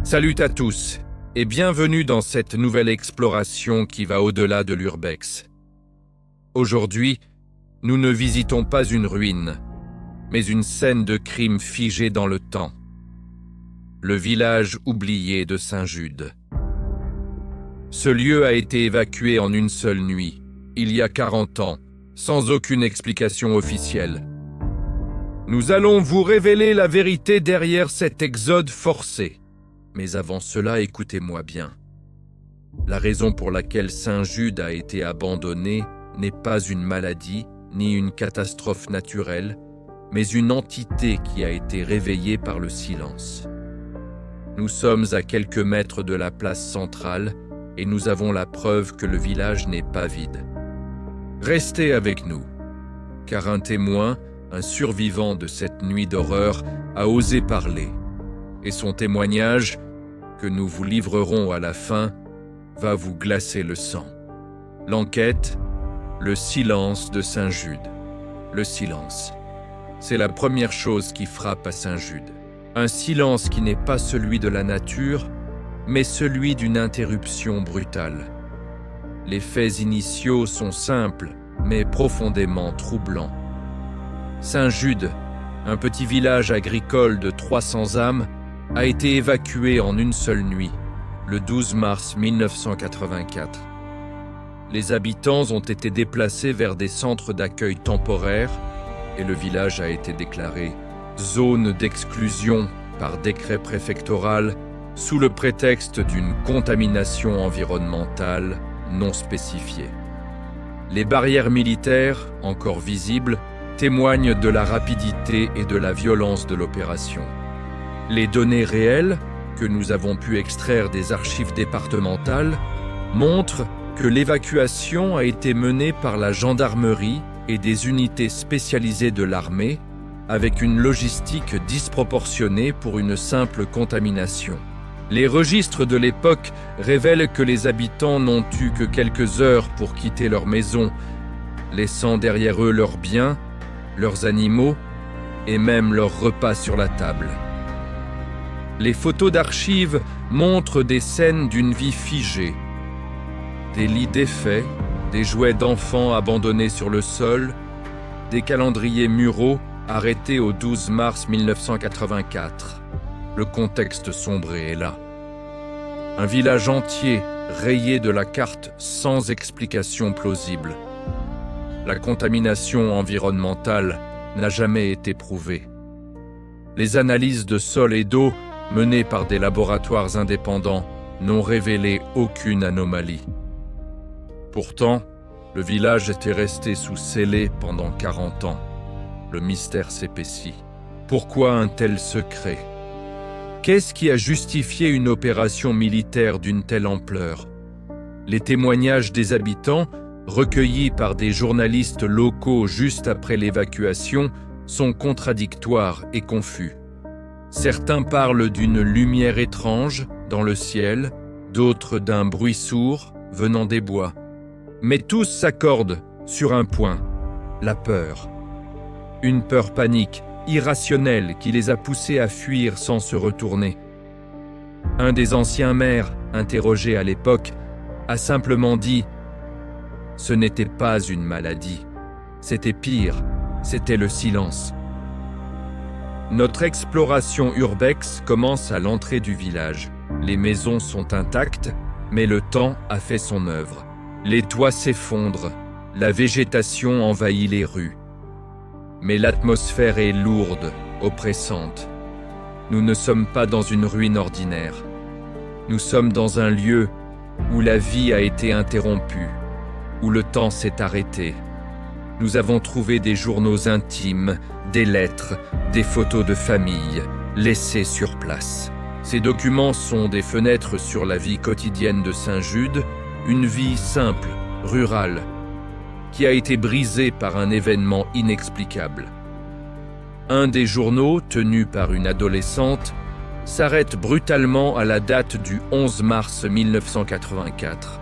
Salut à tous et bienvenue dans cette nouvelle exploration qui va au-delà de l'urbex. Aujourd'hui, nous ne visitons pas une ruine, mais une scène de crime figée dans le temps. Le village oublié de Saint-Jude. Ce lieu a été évacué en une seule nuit, il y a 40 ans, sans aucune explication officielle. Nous allons vous révéler la vérité derrière cet exode forcé. Mais avant cela, écoutez-moi bien. La raison pour laquelle Saint-Jude a été abandonné n'est pas une maladie ni une catastrophe naturelle, mais une entité qui a été réveillée par le silence. Nous sommes à quelques mètres de la place centrale et nous avons la preuve que le village n'est pas vide. Restez avec nous, car un témoin, un survivant de cette nuit d'horreur, a osé parler. Et son témoignage, que nous vous livrerons à la fin, va vous glacer le sang. L'enquête, le silence de Saint-Jude. Le silence. C'est la première chose qui frappe à Saint-Jude. Un silence qui n'est pas celui de la nature, mais celui d'une interruption brutale. Les faits initiaux sont simples, mais profondément troublants. Saint-Jude, un petit village agricole de 300 âmes, a été évacué en une seule nuit, le 12 mars 1984. Les habitants ont été déplacés vers des centres d'accueil temporaires et le village a été déclaré zone d'exclusion par décret préfectoral sous le prétexte d'une contamination environnementale non spécifiée. Les barrières militaires, encore visibles, témoignent de la rapidité et de la violence de l'opération. Les données réelles, que nous avons pu extraire des archives départementales, montrent que l'évacuation a été menée par la gendarmerie et des unités spécialisées de l'armée, avec une logistique disproportionnée pour une simple contamination. Les registres de l'époque révèlent que les habitants n'ont eu que quelques heures pour quitter leur maison, laissant derrière eux leurs biens, leurs animaux et même leurs repas sur la table. Les photos d'archives montrent des scènes d'une vie figée. Des lits défaits, des jouets d'enfants abandonnés sur le sol, des calendriers muraux arrêtés au 12 mars 1984. Le contexte sombré est là. Un village entier rayé de la carte sans explication plausible. La contamination environnementale n'a jamais été prouvée. Les analyses de sol et d'eau menées par des laboratoires indépendants n'ont révélé aucune anomalie. Pourtant, le village était resté sous scellé pendant 40 ans. Le mystère s'épaissit. Pourquoi un tel secret? Qu'est-ce qui a justifié une opération militaire d'une telle ampleur? Les témoignages des habitants, recueillis par des journalistes locaux juste après l'évacuation, sont contradictoires et confus. Certains parlent d'une lumière étrange dans le ciel, d'autres d'un bruit sourd venant des bois. Mais tous s'accordent sur un point, la peur. Une peur panique, irrationnelle, qui les a poussés à fuir sans se retourner. Un des anciens maires, interrogé à l'époque, a simplement dit « Ce n'était pas une maladie, c'était pire, c'était le silence ». Notre exploration urbex commence à l'entrée du village. Les maisons sont intactes, mais le temps a fait son œuvre. Les toits s'effondrent, la végétation envahit les rues. Mais l'atmosphère est lourde, oppressante. Nous ne sommes pas dans une ruine ordinaire. Nous sommes dans un lieu où la vie a été interrompue, où le temps s'est arrêté. Nous avons trouvé des journaux intimes, des lettres, des photos de famille, laissées sur place. Ces documents sont des fenêtres sur la vie quotidienne de Saint-Jude, une vie simple, rurale, qui a été brisée par un événement inexplicable. Un des journaux, tenu par une adolescente, s'arrête brutalement à la date du 11 mars 1984.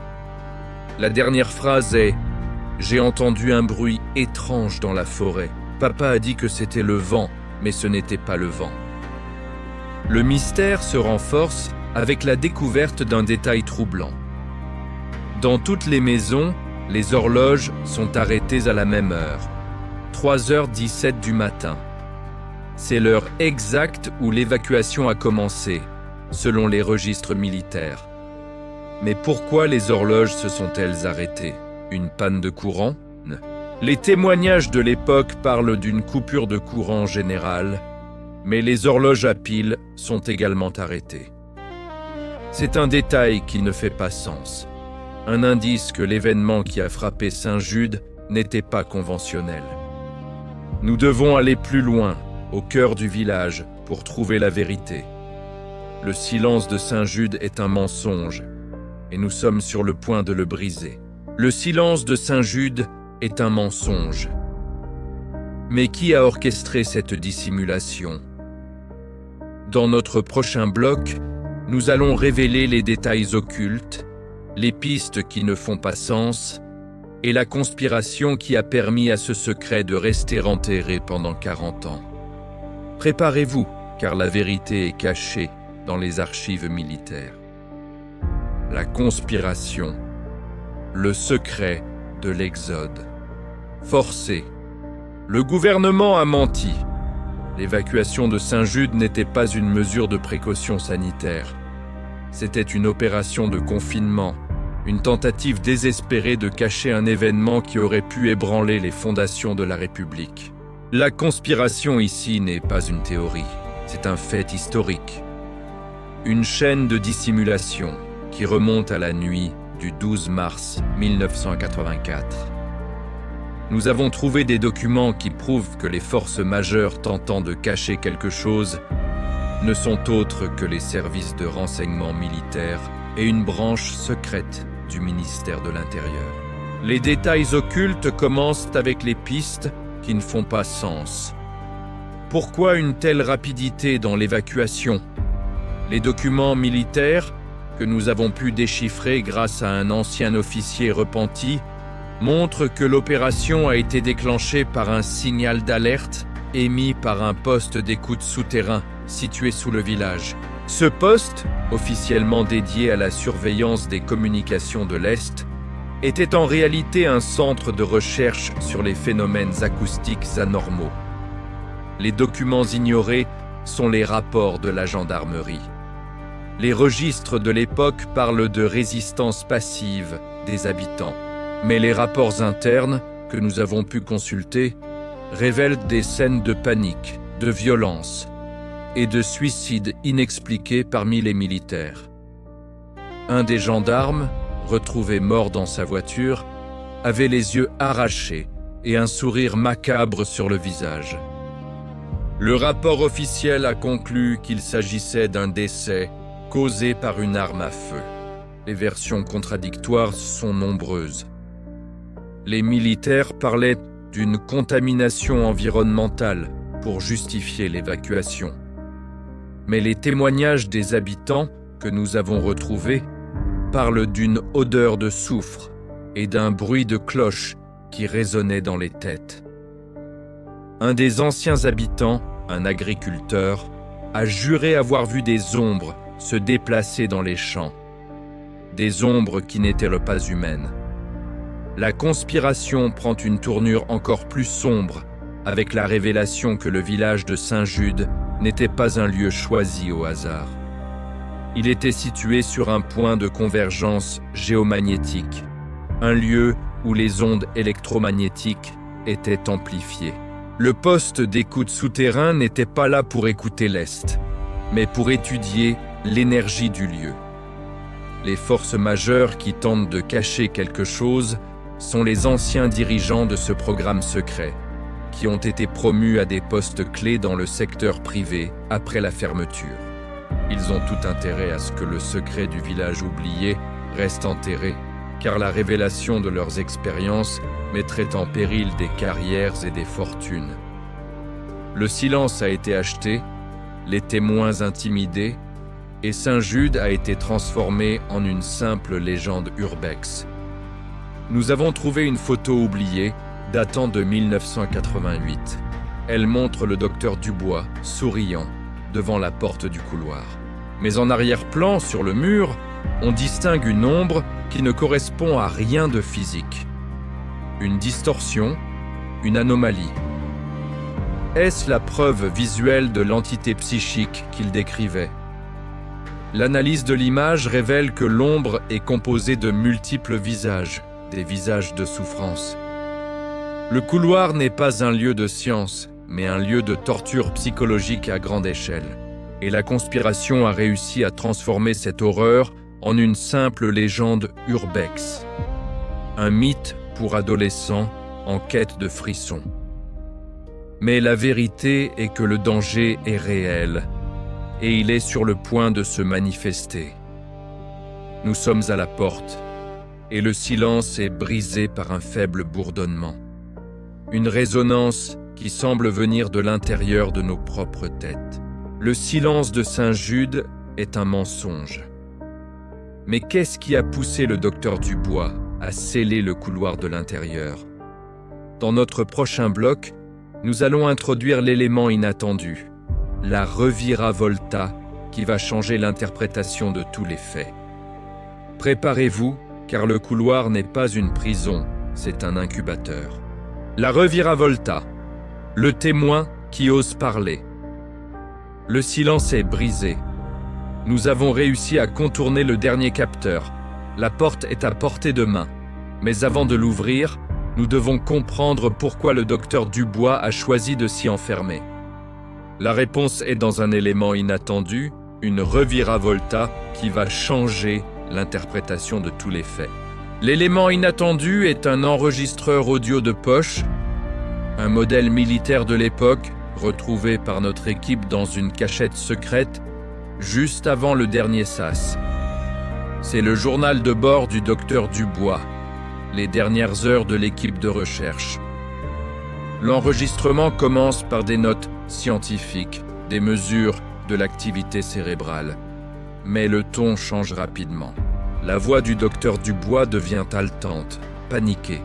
La dernière phrase est « J'ai entendu un bruit étrange dans la forêt. Papa a dit que c'était le vent, mais ce n'était pas le vent. » Le mystère se renforce avec la découverte d'un détail troublant. Dans toutes les maisons, les horloges sont arrêtées à la même heure, 3h17 du matin. C'est l'heure exacte où l'évacuation a commencé, selon les registres militaires. Mais pourquoi les horloges se sont-elles arrêtées? Une panne de courant? Les témoignages de l'époque parlent d'une coupure de courant générale, mais les horloges à piles sont également arrêtées. C'est un détail qui ne fait pas sens, un indice que l'événement qui a frappé Saint-Jude n'était pas conventionnel. Nous devons aller plus loin, au cœur du village, pour trouver la vérité. Le silence de Saint-Jude est un mensonge, et nous sommes sur le point de le briser. Le silence de Saint-Jude est un mensonge. Mais qui a orchestré cette dissimulation? Dans notre prochain bloc, nous allons révéler les détails occultes, les pistes qui ne font pas sens, et la conspiration qui a permis à ce secret de rester enterré pendant 40 ans. Préparez-vous, car la vérité est cachée dans les archives militaires. La conspiration, le secret de l'Exode. Forcé. Le gouvernement a menti. L'évacuation de Saint-Jude n'était pas une mesure de précaution sanitaire. C'était une opération de confinement, une tentative désespérée de cacher un événement qui aurait pu ébranler les fondations de la République. La conspiration ici n'est pas une théorie, c'est un fait historique. Une chaîne de dissimulation qui remonte à la nuit du 12 mars 1984. Nous avons trouvé des documents qui prouvent que les forces majeures tentant de cacher quelque chose ne sont autres que les services de renseignement militaires et une branche secrète du ministère de l'Intérieur. Les détails occultes commencent avec les pistes qui ne font pas sens. Pourquoi une telle rapidité dans l'évacuation? Les documents militaires, que nous avons pu déchiffrer grâce à un ancien officier repenti, montrent que l'opération a été déclenchée par un signal d'alerte émis par un poste d'écoute souterrain situé sous le village. Ce poste, officiellement dédié à la surveillance des communications de l'Est, était en réalité un centre de recherche sur les phénomènes acoustiques anormaux. Les documents ignorés sont les rapports de la gendarmerie. Les registres de l'époque parlent de résistance passive des habitants, mais les rapports internes que nous avons pu consulter révèlent des scènes de panique, de violence et de suicides inexpliqués parmi les militaires. Un des gendarmes, retrouvé mort dans sa voiture, avait les yeux arrachés et un sourire macabre sur le visage. Le rapport officiel a conclu qu'il s'agissait d'un décès causé par une arme à feu. Les versions contradictoires sont nombreuses. Les militaires parlaient d'une contamination environnementale pour justifier l'évacuation. Mais les témoignages des habitants que nous avons retrouvés parlent d'une odeur de soufre et d'un bruit de cloche qui résonnait dans les têtes. Un des anciens habitants, un agriculteur, a juré avoir vu des ombres se déplacer dans les champs. Des ombres qui n'étaient pas humaines. La conspiration prend une tournure encore plus sombre avec la révélation que le village de Saint-Jude n'était pas un lieu choisi au hasard. Il était situé sur un point de convergence géomagnétique, un lieu où les ondes électromagnétiques étaient amplifiées. Le poste d'écoute souterrain n'était pas là pour écouter l'Est, mais pour étudier l'énergie du lieu. Les forces majeures qui tentent de cacher quelque chose sont les anciens dirigeants de ce programme secret, qui ont été promus à des postes clés dans le secteur privé après la fermeture. Ils ont tout intérêt à ce que le secret du village oublié reste enterré, car la révélation de leurs expériences mettrait en péril des carrières et des fortunes. Le silence a été acheté, les témoins intimidés, et Saint-Jude a été transformé en une simple légende urbex. Nous avons trouvé une photo oubliée datant de 1988. Elle montre le docteur Dubois, souriant, devant la porte du couloir. Mais en arrière-plan, sur le mur, on distingue une ombre qui ne correspond à rien de physique. Une distorsion, une anomalie. Est-ce la preuve visuelle de l'entité psychique qu'il décrivait? L'analyse de l'image révèle que l'ombre est composée de multiples visages, des visages de souffrance. Le couloir n'est pas un lieu de science, mais un lieu de torture psychologique à grande échelle. Et la conspiration a réussi à transformer cette horreur en une simple légende urbex. Un mythe pour adolescents en quête de frissons. Mais la vérité est que le danger est réel, et il est sur le point de se manifester. Nous sommes à la porte, et le silence est brisé par un faible bourdonnement. Une résonance qui semble venir de l'intérieur de nos propres têtes. Le silence de Saint-Jude est un mensonge. Mais qu'est-ce qui a poussé le docteur Dubois à sceller le couloir de l'intérieur? Dans notre prochain bloc, nous allons introduire l'élément inattendu, la reviravolta qui va changer l'interprétation de tous les faits. Préparez-vous, car le couloir n'est pas une prison, c'est un incubateur. La reviravolta, le témoin qui ose parler. Le silence est brisé. Nous avons réussi à contourner le dernier capteur. La porte est à portée de main. Mais avant de l'ouvrir, nous devons comprendre pourquoi le docteur Dubois a choisi de s'y enfermer. La réponse est dans un élément inattendu, une reviravolta qui va changer l'interprétation de tous les faits. L'élément inattendu est un enregistreur audio de poche, un modèle militaire de l'époque, retrouvé par notre équipe dans une cachette secrète, juste avant le dernier sas. C'est le journal de bord du docteur Dubois, les dernières heures de l'équipe de recherche. L'enregistrement commence par des notes scientifiques, des mesures de l'activité cérébrale. Mais le ton change rapidement. La voix du docteur Dubois devient haletante, paniquée.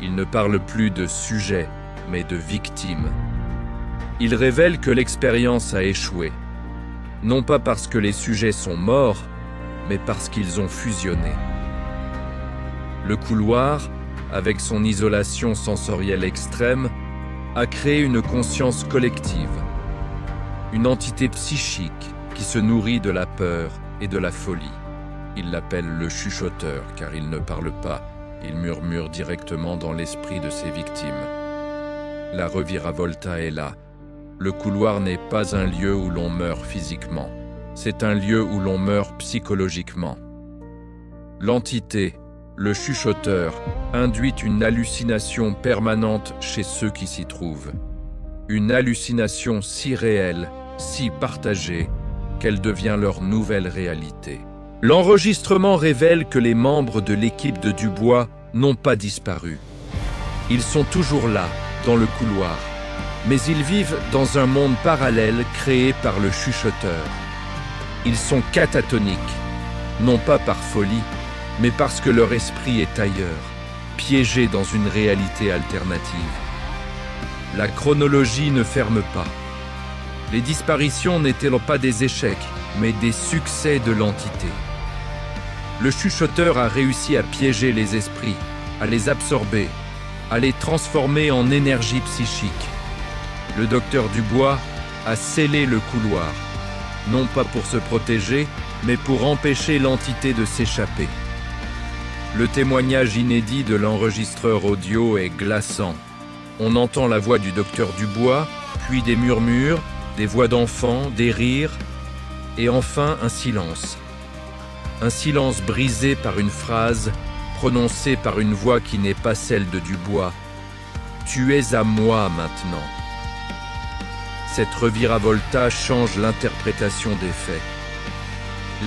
Il ne parle plus de sujet, mais de victime. Il révèle que l'expérience a échoué. Non pas parce que les sujets sont morts, mais parce qu'ils ont fusionné. Le couloir, avec son isolation sensorielle extrême, a créé une conscience collective, une entité psychique qui se nourrit de la peur et de la folie. Il l'appelle le chuchoteur car il ne parle pas, il murmure directement dans l'esprit de ses victimes. La reviravolta est là. Le couloir n'est pas un lieu où l'on meurt physiquement, c'est un lieu où l'on meurt psychologiquement. L'entité, le chuchoteur, induit une hallucination permanente chez ceux qui s'y trouvent. Une hallucination si réelle, si partagée, qu'elle devient leur nouvelle réalité. L'enregistrement révèle que les membres de l'équipe de Dubois n'ont pas disparu. Ils sont toujours là, dans le couloir, mais ils vivent dans un monde parallèle créé par le chuchoteur. Ils sont catatoniques, non pas par folie, mais parce que leur esprit est ailleurs, piégé dans une réalité alternative. La chronologie ne ferme pas. Les disparitions n'étaient pas des échecs, mais des succès de l'entité. Le chuchoteur a réussi à piéger les esprits, à les absorber, à les transformer en énergie psychique. Le docteur Dubois a scellé le couloir, non pas pour se protéger, mais pour empêcher l'entité de s'échapper. Le témoignage inédit de l'enregistreur audio est glaçant. On entend la voix du docteur Dubois, puis des murmures, des voix d'enfants, des rires, et enfin un silence. Un silence brisé par une phrase, prononcée par une voix qui n'est pas celle de Dubois. « Tu es à moi maintenant ». Cette reviravolta change l'interprétation des faits.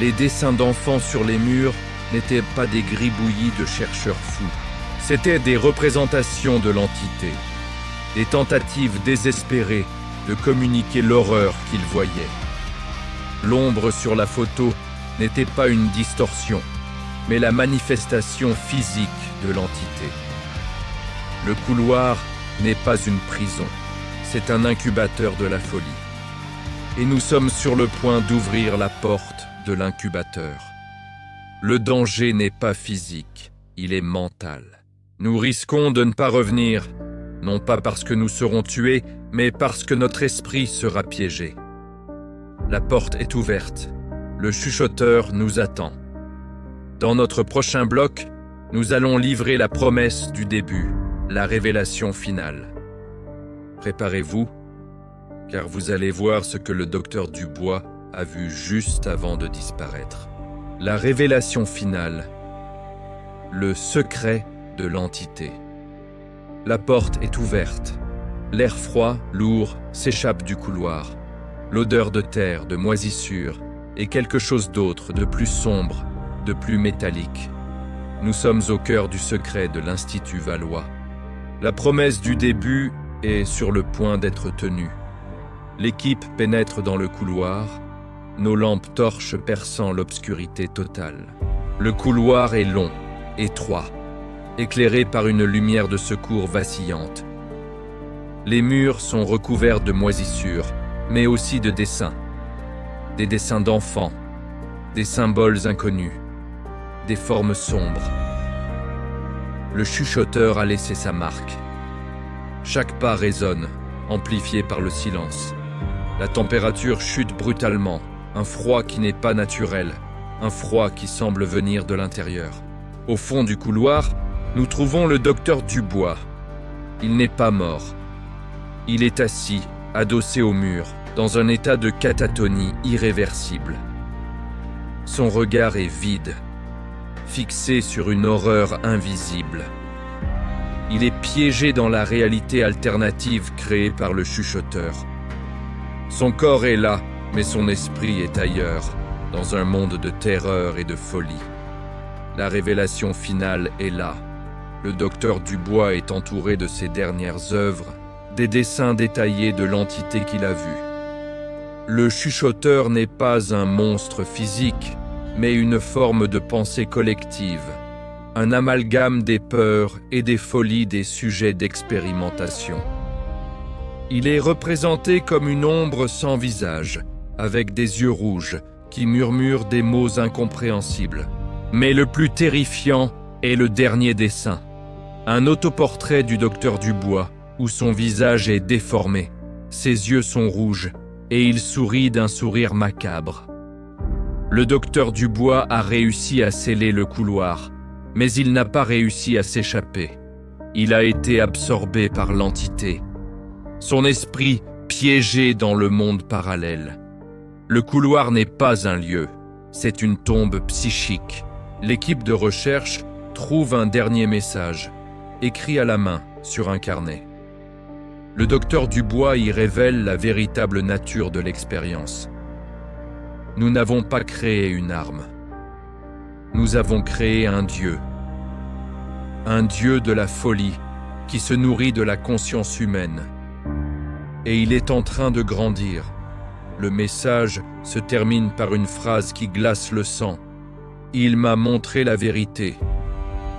Les dessins d'enfants sur les murs n'étaient pas des gribouillis de chercheurs fous. C'étaient des représentations de l'entité, des tentatives désespérées de communiquer l'horreur qu'ils voyaient. L'ombre sur la photo n'était pas une distorsion, mais la manifestation physique de l'entité. Le couloir n'est pas une prison, c'est un incubateur de la folie. et nous sommes sur le point d'ouvrir la porte de l'incubateur. Le danger n'est pas physique, il est mental. Nous risquons de ne pas revenir, non pas parce que nous serons tués, mais parce que notre esprit sera piégé. La porte est ouverte, le chuchoteur nous attend. Dans notre prochain bloc, nous allons livrer la promesse du début, la révélation finale. Préparez-vous, car vous allez voir ce que le docteur Dubois a vu juste avant de disparaître. La révélation finale, le secret de l'entité. La porte est ouverte. L'air froid, lourd, s'échappe du couloir. L'odeur de terre, de moisissure, et quelque chose d'autre, de plus sombre, de plus métallique. Nous sommes au cœur du secret de l'Institut Valois. La promesse du début est sur le point d'être tenue. L'équipe pénètre dans le couloir, nos lampes torches perçant l'obscurité totale. Le couloir est long, étroit, éclairé par une lumière de secours vacillante. Les murs sont recouverts de moisissures, mais aussi de dessins. Des dessins d'enfants, des symboles inconnus, des formes sombres. Le chuchoteur a laissé sa marque. Chaque pas résonne, amplifié par le silence. La température chute brutalement, un froid qui n'est pas naturel, un froid qui semble venir de l'intérieur. Au fond du couloir, nous trouvons le docteur Dubois. Il n'est pas mort. Il est assis, adossé au mur, dans un état de catatonie irréversible. Son regard est vide, fixé sur une horreur invisible. Il est piégé dans la réalité alternative créée par le chuchoteur. Son corps est là, mais son esprit est ailleurs, dans un monde de terreur et de folie. La révélation finale est là. Le docteur Dubois est entouré de ses dernières œuvres, des dessins détaillés de l'entité qu'il a vue. Le chuchoteur n'est pas un monstre physique, mais une forme de pensée collective, un amalgame des peurs et des folies des sujets d'expérimentation. Il est représenté comme une ombre sans visage, avec des yeux rouges, qui murmurent des mots incompréhensibles. Mais le plus terrifiant est le dernier dessin, un autoportrait du docteur Dubois, où son visage est déformé, ses yeux sont rouges, et il sourit d'un sourire macabre. Le docteur Dubois a réussi à sceller le couloir, mais il n'a pas réussi à s'échapper. Il a été absorbé par l'entité. Son esprit piégé dans le monde parallèle. Le couloir n'est pas un lieu, c'est une tombe psychique. L'équipe de recherche trouve un dernier message, écrit à la main sur un carnet. Le docteur Dubois y révèle la véritable nature de l'expérience. Nous n'avons pas créé une arme. Nous avons créé un dieu de la folie qui se nourrit de la conscience humaine. Et il est en train de grandir. Le message se termine par une phrase qui glace le sang. Il m'a montré la vérité.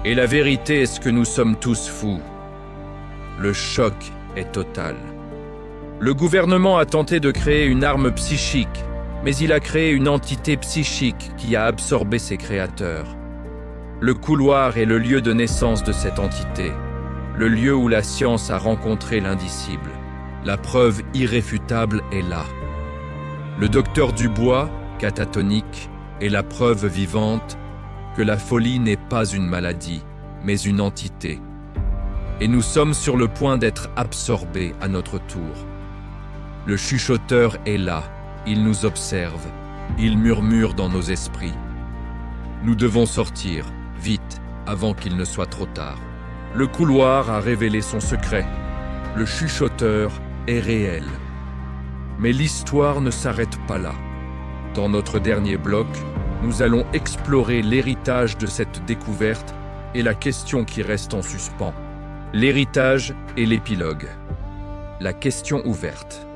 Et la vérité est ce que nous sommes tous fous. Le choc est total. Le gouvernement a tenté de créer une arme psychique, mais il a créé une entité psychique qui a absorbé ses créateurs. Le couloir est le lieu de naissance de cette entité, le lieu où la science a rencontré l'indicible. La preuve irréfutable est là. Le docteur Dubois, catatonique, est la preuve vivante que la folie n'est pas une maladie, mais une entité. Et nous sommes sur le point d'être absorbés à notre tour. Le chuchoteur est là, il nous observe, il murmure dans nos esprits. Nous devons sortir, vite, avant qu'il ne soit trop tard. Le couloir a révélé son secret. Le chuchoteur est réel. Mais l'histoire ne s'arrête pas là. Dans notre dernier bloc, nous allons explorer l'héritage de cette découverte et la question qui reste en suspens. L'héritage et l'épilogue. La question ouverte.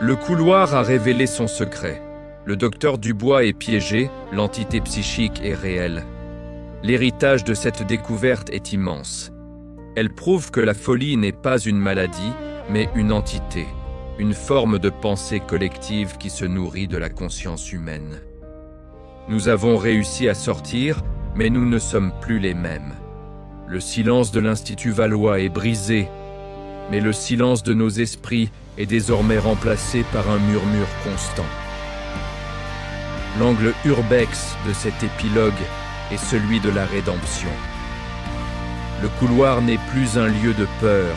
Le couloir a révélé son secret. Le docteur Dubois est piégé, l'entité psychique est réelle. L'héritage de cette découverte est immense. Elle prouve que la folie n'est pas une maladie, mais une entité. une forme de pensée collective qui se nourrit de la conscience humaine. Nous avons réussi à sortir, mais nous ne sommes plus les mêmes. Le silence de l'Institut Valois est brisé, mais le silence de nos esprits est désormais remplacé par un murmure constant. L'angle urbex de cet épilogue est celui de la rédemption. Le couloir n'est plus un lieu de peur,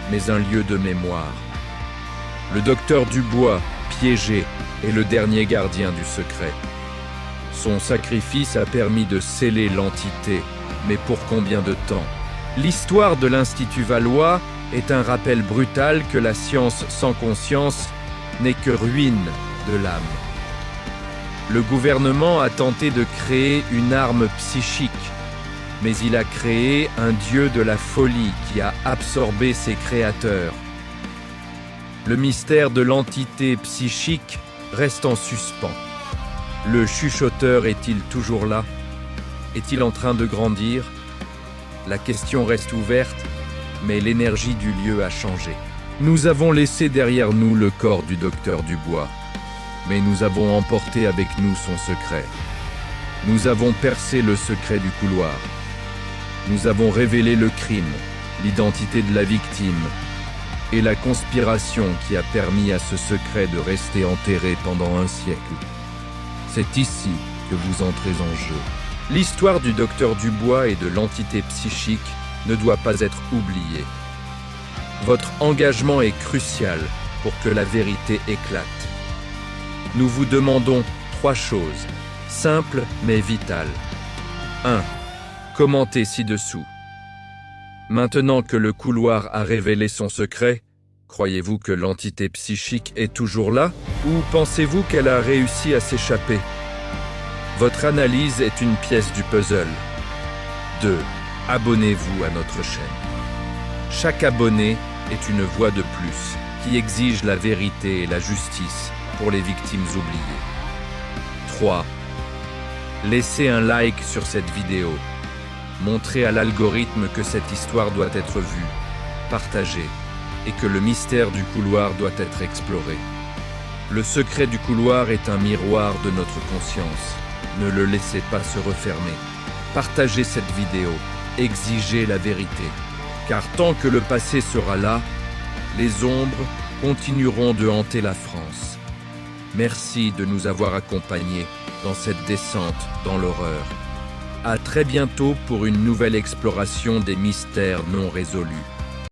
mais un lieu de mémoire. Le docteur Dubois, piégé, est le dernier gardien du secret. Son sacrifice a permis de sceller l'entité, mais pour combien de temps? L'histoire de l'Institut Valois est un rappel brutal que la science sans conscience n'est que ruine de l'âme. Le gouvernement a tenté de créer une arme psychique, mais il a créé un dieu de la folie qui a absorbé ses créateurs. Le mystère de l'entité psychique reste en suspens. Le chuchoteur est-il toujours là? Est-il en train de grandir? La question reste ouverte, mais l'énergie du lieu a changé. Nous avons laissé derrière nous le corps du docteur Dubois, mais nous avons emporté avec nous son secret. Nous avons percé le secret du couloir. Nous avons révélé le crime, l'identité de la victime et la conspiration qui a permis à ce secret de rester enterré pendant un siècle. C'est ici que vous entrez en jeu. L'histoire du docteur Dubois et de l'entité psychique ne doit pas être oubliée. Votre engagement est crucial pour que la vérité éclate. Nous vous demandons 3 choses, simples mais vitales. 1. Commentez ci-dessous. Maintenant que le couloir a révélé son secret, croyez-vous que l'entité psychique est toujours là ou pensez-vous qu'elle a réussi à s'échapper? Votre analyse est une pièce du puzzle. 2. Abonnez-vous à notre chaîne. Chaque abonné est une voix de plus qui exige la vérité et la justice pour les victimes oubliées. 3. Laissez un like sur cette vidéo. Montrez à l'algorithme que cette histoire doit être vue, partagée, et que le mystère du couloir doit être exploré. Le secret du couloir est un miroir de notre conscience. Ne le laissez pas se refermer. Partagez cette vidéo, exigez la vérité. Car tant que le passé sera là, les ombres continueront de hanter la France. Merci de nous avoir accompagnés dans cette descente dans l'horreur. À très bientôt pour une nouvelle exploration des mystères non résolus.